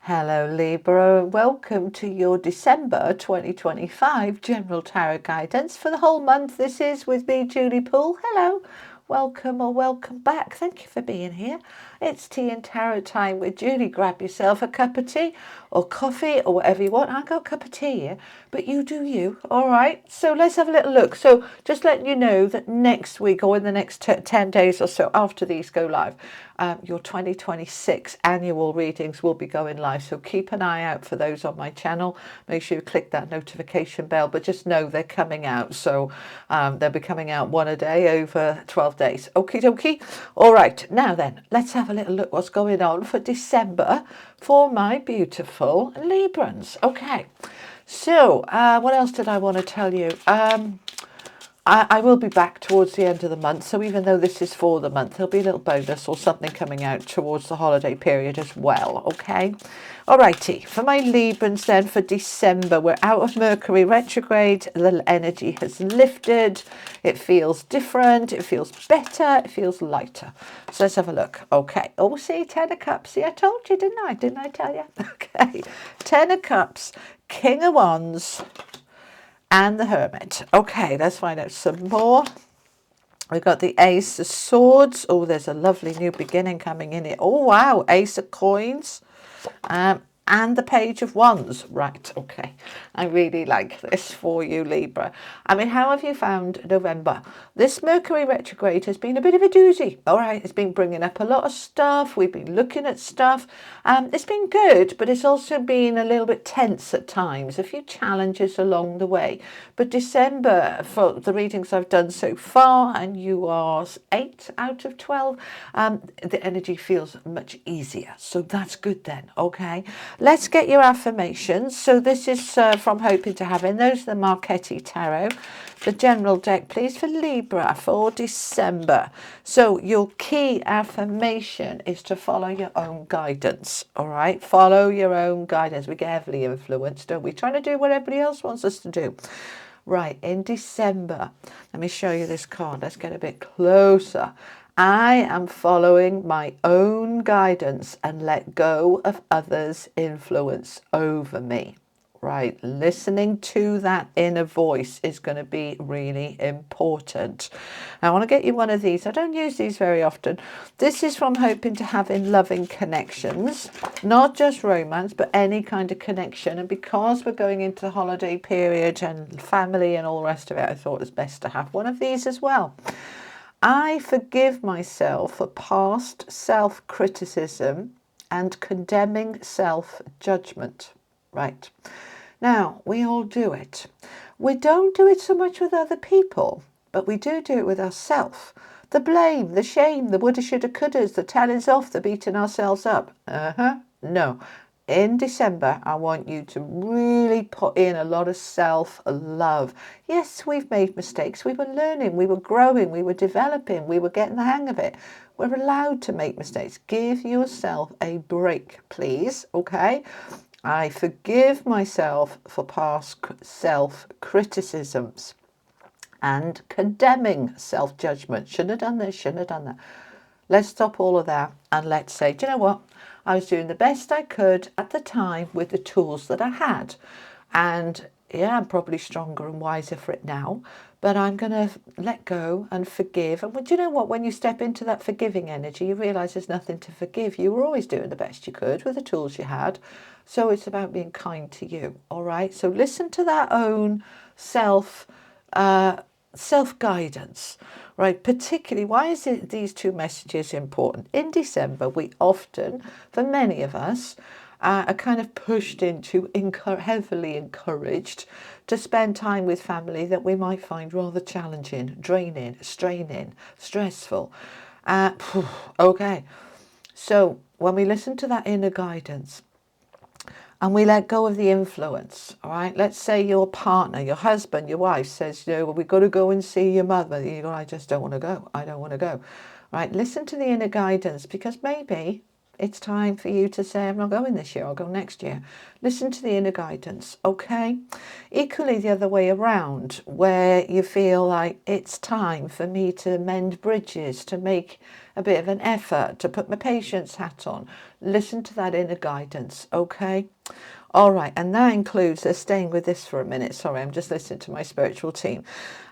Hello Libra, welcome to your December 2025 General Tarot Guidance for the whole month. This is with me, Julie Poole. Hello, welcome or welcome back. Thank you for being here. It's tea and tarot time with Julie. Grab yourself a cup of tea or coffee or whatever you want. I got a cup of tea here, but you do you. All right, so let's have a little look. So just letting you know that next week or in the next 10 days or so after these go live, your 2026 annual readings will be going live. So keep an eye out for those on my channel. Make sure you click that notification bell, but just know they're coming out. So they'll be coming out one a day over 12 days. Okie dokie. All right, now then, let's have a little look what's going on for December for my beautiful Librans. Okay, so what else did I want to tell you? I will be back towards the end of the month, so even though this is for the month, there'll be a little bonus or something coming out towards the holiday period as well, okay? Alrighty, for my Librans then for December, we're out of Mercury retrograde, the energy has lifted, it feels different, it feels better, it feels lighter. So let's have a look. Okay, oh, see, 10 of Cups. See, I told you, didn't I? Didn't I tell you? Okay, 10 of Cups, King of Wands, and the Hermit. Okay, let's find out some more. We've got the Ace of Swords. Oh, there's a lovely new beginning coming in here. Oh, wow. Ace of Coins. And the Page of Wands. Right, okay. I really like this for you, Libra. I mean, how have you found November? This Mercury retrograde has been a bit of a doozy. All right, it's been bringing up a lot of stuff. We've been looking at stuff. It's been good, but it's also been a little bit tense at times. A few challenges along the way. But December, for the readings I've done so far, and you are 8 out of 12, the energy feels much easier. So that's good then, okay? Let's get your affirmations. So this is from Hoping to Having. Those are the Marchetti Tarot. The general deck, please, for Libra for December. So your key affirmation is to follow your own guidance, all right? Follow your own guidance. We get heavily influenced, don't we? Trying to do what everybody else wants us to do. Right, in December, let me show you this card. Let's get a bit closer. I am following my own guidance and let go of others' influence over me. Right, listening to that inner voice is going to be really important. I want to get you one of these. I don't use these very often. This is from Hoping to Having Loving Connections, not just romance, but any kind of connection. And because we're going into the holiday period and family and all the rest of it, I thought it was best to have one of these as well. I forgive myself for past self-criticism and condemning self-judgment. Right. Now, we all do it. We don't do it so much with other people, but we do it with ourselves. The blame, the shame, the woulda, shoulda, couldas, the tellings off, the beating ourselves up. No. In December, I want you to really put in a lot of self-love. Yes, we've made mistakes. We were learning, we were growing, we were developing, we were getting the hang of it. We're allowed to make mistakes. Give yourself a break, please, okay? I forgive myself for past self-criticisms and condemning self-judgment. Shouldn't have done this, shouldn't have done that. Let's stop all of that and let's say, do you know what? I was doing the best I could at the time with the tools that I had. And yeah, I'm probably stronger and wiser for it now, but I'm going to let go and forgive. And do you know what? When you step into that forgiving energy, you realise there's nothing to forgive. You were always doing the best you could with the tools you had. So it's about being kind to you. All right. So listen to that own self-guidance, right? Particularly, why is it these two messages important? In December, we often, for many of us, are kind of pushed into, heavily encouraged to spend time with family that we might find rather challenging, draining, straining, stressful. Okay, so when we listen to that inner guidance, and we let go of the influence, all right? Let's say your partner, your husband, your wife says, you know, well, we've got to go and see your mother. You go, I just don't want to go. I don't want to go. Right? Listen to the inner guidance, because maybe it's time for you to say, I'm not going this year, I'll go next year. Listen to the inner guidance, okay? Equally the other way around, where you feel like it's time for me to mend bridges, to make a bit of an effort, to put my patience hat on. Listen to that inner guidance, okay? All right, and that includes, staying with this for a minute, sorry, I'm just listening to my spiritual team.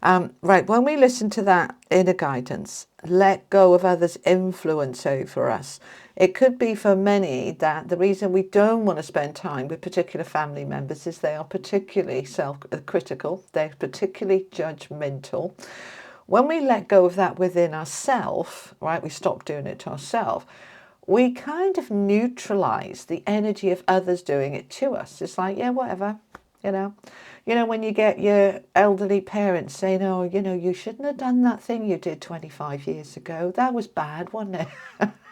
Right, when we listen to that inner guidance, let go of others' influence over us. It could be for many that the reason we don't want to spend time with particular family members is they are particularly self-critical, they're particularly judgmental. When we let go of that within ourselves, right, we stop doing it to ourselves, we kind of neutralize the energy of others doing it to us. It's like, yeah, whatever, you know. You know, when you get your elderly parents saying, oh, you know, you shouldn't have done that thing you did 25 years ago. That was bad, wasn't it?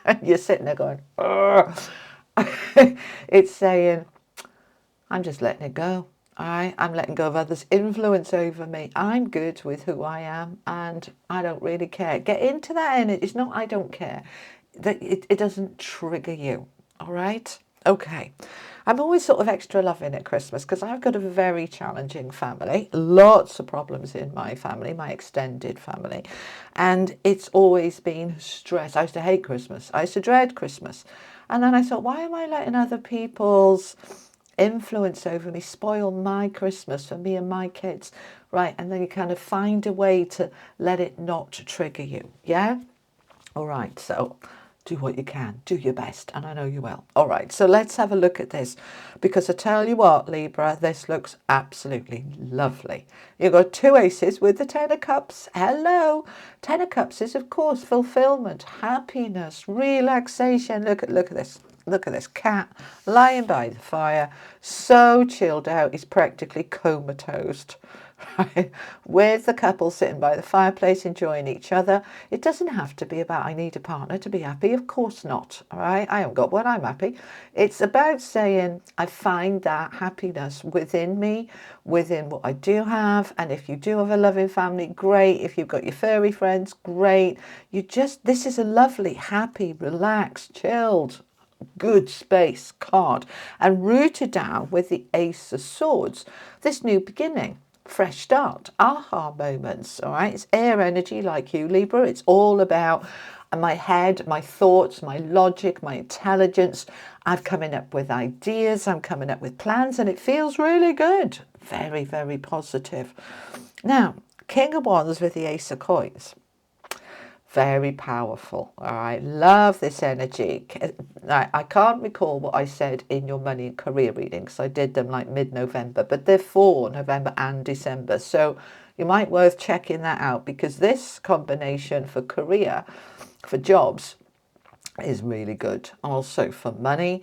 And you're sitting there going, ugh. It's saying, I'm just letting it go. All right, I'm letting go of others' influence over me. I'm good with who I am and I don't really care. Get into that energy. It's not I don't care. That it doesn't trigger you. All right? Okay. I'm always sort of extra loving at Christmas because I've got a very challenging family. Lots of problems in my family, my extended family. And it's always been stress. I used to hate Christmas. I used to dread Christmas. And then I thought, why am I letting other people's influence over me spoil my Christmas for me and my kids? Right. And then you kind of find a way to let it not trigger you. Yeah? All right. So do what you can, do your best, and I know you will. All right, so let's have a look at this, because I tell you what, Libra, this looks absolutely lovely. You've got two aces with the Ten of Cups. Hello. Ten of Cups is, of course, fulfillment, happiness, relaxation. Look at this. Look at this cat lying by the fire, so chilled out, he's practically comatose. Right? With the couple sitting by the fireplace enjoying each other. It doesn't have to be about I need a partner to be happy. Of course not. All right, I haven't got one, I'm happy. It's about saying I find that happiness within me, within what I do have. And if you do have a loving family, great. If you've got your furry friends, great. This is a lovely, happy, relaxed, chilled, good space card, and rooted down with the Ace of Swords, this new beginning, fresh start, aha moments. All right, it's air energy like you, Libra. It's all about my head, my thoughts, my logic, my intelligence. I'm coming up with ideas, I'm coming up with plans, and it feels really good. Very, very positive. Now, King of Wands with the Ace of Coins. Very powerful. All right, love this energy. I can't recall what I said in your money and career readings. I did them like mid-November, but they're for November and December. So you might worth checking that out, because this combination for career, for jobs, is really good. Also for money,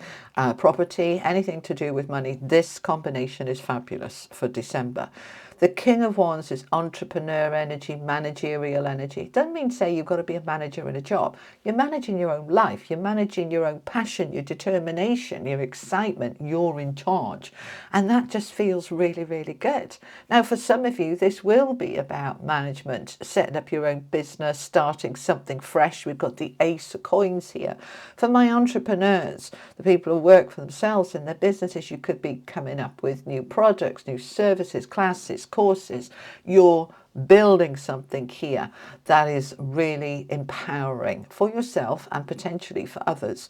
property, anything to do with money, this combination is fabulous for December. The King of Wands is entrepreneur energy, managerial energy. Doesn't mean say you've got to be a manager in a job. You're managing your own life. You're managing your own passion, your determination, your excitement. You're in charge. And that just feels really, really good. Now, for some of you, this will be about management, setting up your own business, starting something fresh. We've got the Ace of Coins here. For my entrepreneurs, the people who work for themselves in their businesses, you could be coming up with new products, new services, classes, courses. You're building something here that is really empowering for yourself and potentially for others.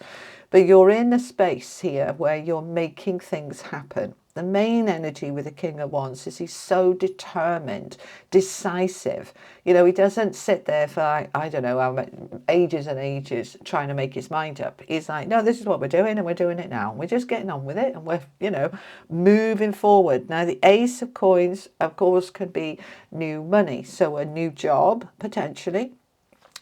But you're in a space here where you're making things happen. The main energy with the King of Wands is he's so determined, decisive. You know, he doesn't sit there for, I don't know, ages and ages trying to make his mind up. He's like, no, this is what we're doing and we're doing it now. We're just getting on with it and we're, you know, moving forward. Now, the Ace of Coins, of course, can be new money. So a new job, potentially.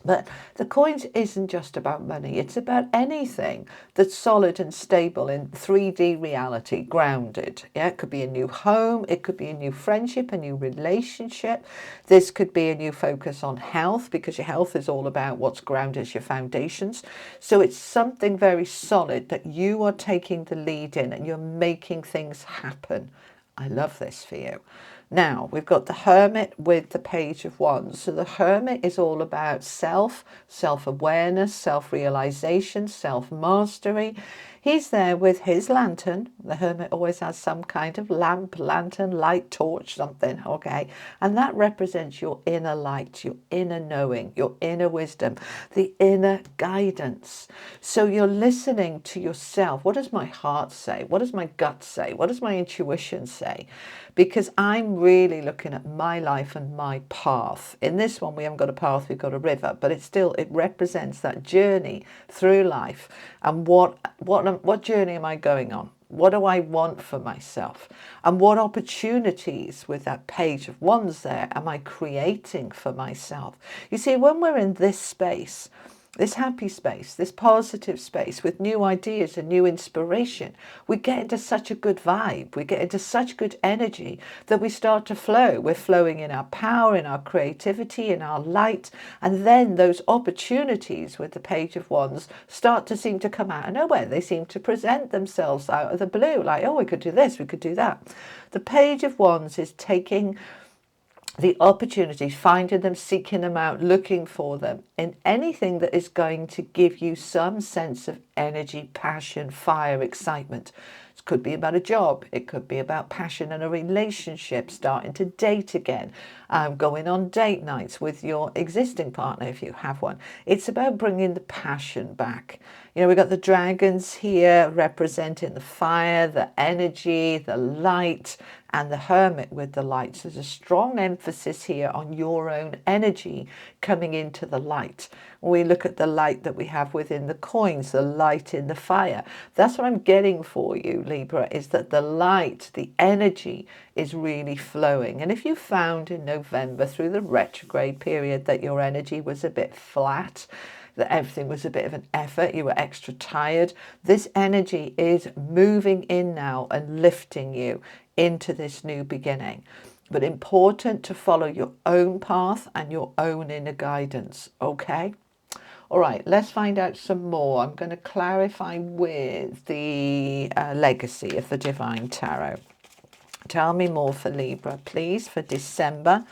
But the coins isn't just about money. It's about anything that's solid and stable in 3D reality, grounded. Yeah, it could be a new home. It could be a new friendship, a new relationship. This could be a new focus on health, because your health is all about what's grounded as your foundations. So it's something very solid that you are taking the lead in and you're making things happen. I love this for you. Now, we've got the Hermit with the Page of Wands. So the Hermit is all about self-awareness, self-realization, self-mastery. He's there with his lantern. The hermit always has some kind of lamp, lantern, light, torch, something, okay? And that represents your inner light, your inner knowing, your inner wisdom, the inner guidance. So you're listening to yourself. What does my heart say? What does my gut say? What does my intuition say? Because I'm really looking at my life and my path. In this one, we haven't got a path, we've got a river, but it represents that journey through life. And what journey am I going on? What do I want for myself? And what opportunities with that page of wands there am I creating for myself? You see, when we're in this space, this happy space, this positive space with new ideas and new inspiration, we get into such a good vibe, we get into such good energy that we start to flow. We're flowing in our power, in our creativity, in our light, and then those opportunities with the page of wands start to seem to come out of nowhere. They seem to present themselves out of the blue, like, oh, we could do this, we could do that. The page of wands is taking the opportunities, finding them, seeking them out, looking for them in anything that is going to give you some sense of energy, passion, fire, excitement. It could be about a job. It could be about passion in a relationship, starting to date again, going on date nights with your existing partner if you have one. It's about bringing the passion back. You know, we've got the dragons here representing the fire, the energy, the light, and the hermit with the light. So there's a strong emphasis here on your own energy coming into the light. When we look at the light that we have within the coins, the light in the fire, that's what I'm getting for you, Libra, is that the light, the energy is really flowing. And if you found in November through the retrograde period that your energy was a bit flat, that everything was a bit of an effort, you were extra tired, this energy is moving in now and lifting you into this new beginning. But important to follow your own path and your own inner guidance, okay? All right, let's find out some more. I'm going to clarify with the legacy of the Divine Tarot. Tell me more for Libra, please, for December.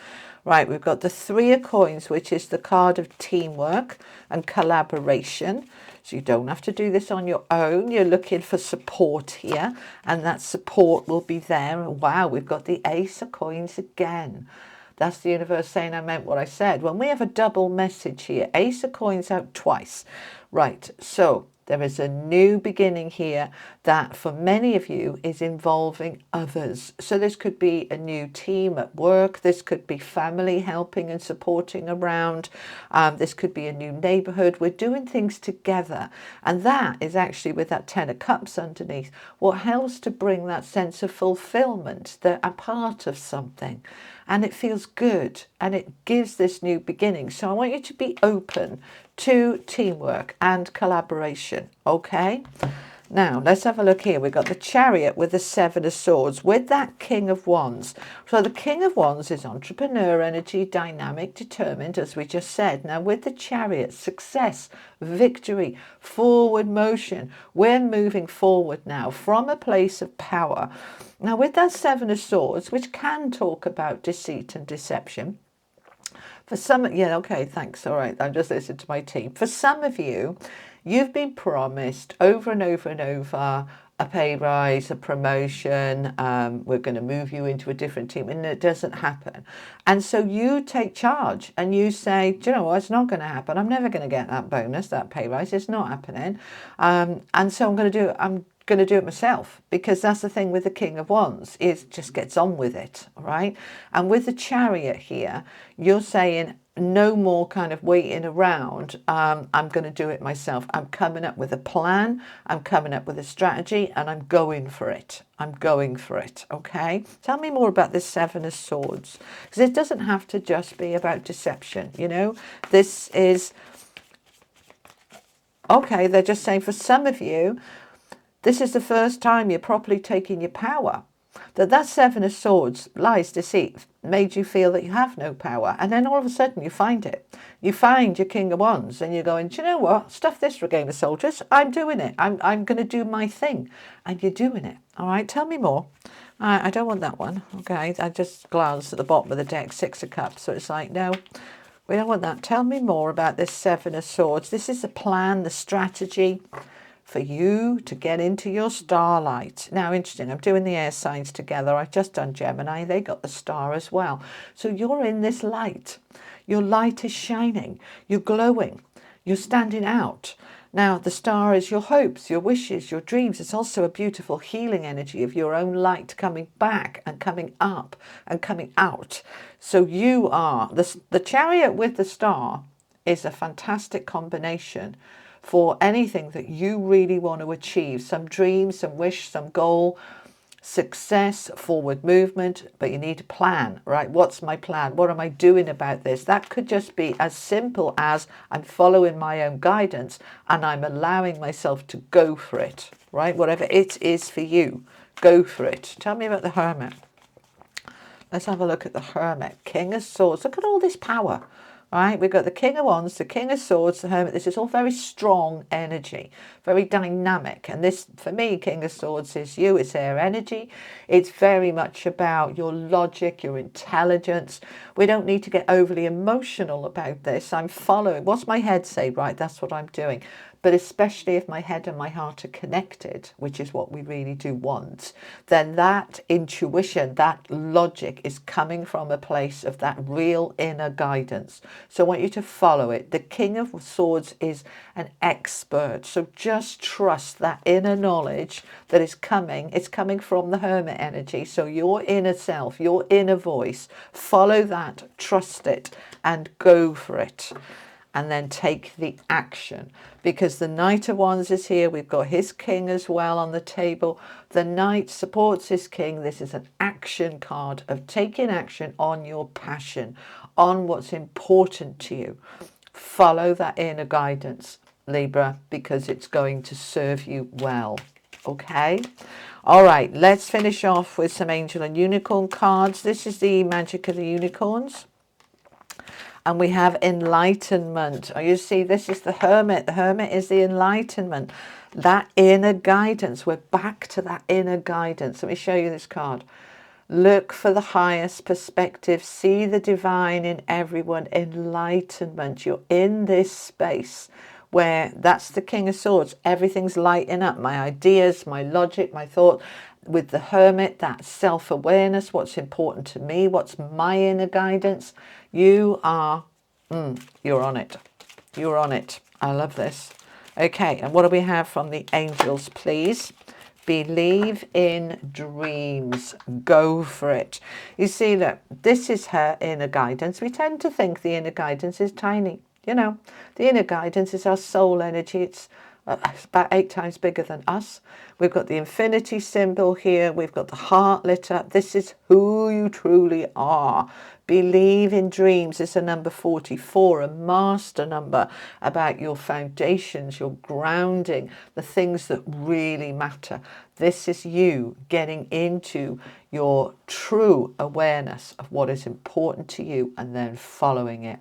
Right, we've got the Three of Coins, which is the card of teamwork and collaboration. So you don't have to do this on your own. You're looking for support here, and that support will be there. And wow, we've got the Ace of Coins again. That's the universe saying I meant what I said. When we have a double message here, Ace of Coins out twice. Right, so there is a new beginning here that for many of you is involving others. So this could be a new team at work. This could be family helping and supporting around. This could be a new neighborhood. We're doing things together. And that is actually with that 10 of Cups underneath what helps to bring that sense of fulfillment, that I'm part of something. And it feels good and it gives this new beginning. So I want you to be open to teamwork and collaboration, okay? Now, let's have a look here. We've got the Chariot with the Seven of Swords with that King of Wands. So the King of Wands is entrepreneur energy, dynamic, determined, as we just said. Now, with the Chariot, success, victory, forward motion. We're moving forward now from a place of power. Now, with that Seven of Swords, which can talk about deceit and deception, for some, yeah, okay, thanks. All right, I'm just listening to my team. For some of you, you've been promised over and over and over a pay rise, a promotion, we're going to move you into a different team, and it doesn't happen. And so you take charge and you say, do you know what, it's not going to happen. I'm never going to get that bonus, that pay rise. It's not happening. And so I'm going to do it myself, because that's the thing with the King of Wands, it just gets on with it, all right? And with the Chariot here, you're saying no more kind of waiting around. I'm going to do it myself. I'm coming up with a plan, I'm coming up with a strategy, and I'm going for it. I'm going for it, okay? Tell me more about this Seven of Swords, because it doesn't have to just be about deception, you know? This is, okay, they're just saying for some of you, this is the first time you're properly taking your power. That Seven of Swords, lies, deceit, made you feel that you have no power. And then all of a sudden you find it. You find your King of Wands and you're going, do you know what? Stuff this, Regain of Soldiers. I'm doing it. I'm going to do my thing. And you're doing it. All right, tell me more. I don't want that one. Okay, I just glanced at the bottom of the deck, Six of Cups. So it's like, no, we don't want that. Tell me more about this Seven of Swords. This is the plan, the strategy. for you to get into your starlight. Now, interesting, I'm doing the air signs together. I've just done Gemini. They got the star as well. So you're in this light. Your light is shining. You're glowing. You're standing out. Now, the star is your hopes, your wishes, your dreams. It's also a beautiful healing energy of your own light coming back and coming up and coming out. So you are, the chariot with the star is a fantastic combination for anything that you really want to achieve. Some dream, some wish, some goal, success, forward movement, but you need to plan, right? What's my plan? What am I doing about this? That could just be as simple as I'm following my own guidance and I'm allowing myself to go for it, right? Whatever it is for you, go for it. Tell me about the Hermit. Let's have a look at the Hermit. King of Swords. Look at all this power. Right, we've got the King of Wands, the King of Swords, the Hermit. This is all very strong energy, very dynamic. And this, for me, King of Swords is you. It's air energy. It's very much about your logic, your intelligence. We don't need to get overly emotional about this. I'm following. What's my head say? Right, that's what I'm doing. But especially if my head and my heart are connected, which is what we really do want, then that intuition, that logic is coming from a place of that real inner guidance. So I want you to follow it. The King of Swords is an expert. So just trust that inner knowledge that is coming. It's coming from the Hermit energy. So your inner self, your inner voice, follow that, trust it, and go for it. And then take the action, because the Knight of Wands is here. We've got his king as well on the table. The Knight supports his king. This is an action card of taking action on your passion, on what's important to you. Follow that inner guidance, Libra, because it's going to serve you well. Okay. All right, let's finish off with some Angel and Unicorn cards. This is the Magic of the Unicorns. And we have enlightenment. Oh, you see, this is the Hermit. The Hermit is the enlightenment. That inner guidance. We're back to that inner guidance. Let me show you this card. Look for the highest perspective. See the divine in everyone. Enlightenment. You're in this space where that's the King of Swords. Everything's lighting up. My ideas, my logic, my thought. With the Hermit, that self-awareness, what's important to me, what's my inner guidance. You are, you're on it. You're on it. I love this. Okay, and what do we have from the angels, please? Believe in dreams. Go for it. You see, look, this is her inner guidance. We tend to think the inner guidance is tiny. You know, the inner guidance is our soul energy. It's about 8 times bigger than us. We've got the infinity symbol here. We've got the heart lit up. This is who you truly are. Believe in dreams. It's a number 44, a master number about your foundations, your grounding, the things that really matter. This is you getting into your true awareness of what is important to you and then following it.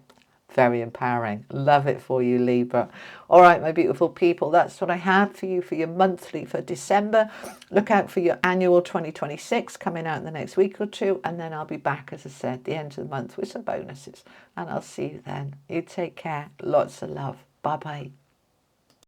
Very empowering. Love it for you, Libra. All right, my beautiful people, that's what I have for you for your monthly for December. Look out for your annual 2026 coming out in the next week or two. And then I'll be back, as I said, the end of the month with some bonuses. And I'll see you then. You take care. Lots of love. Bye-bye.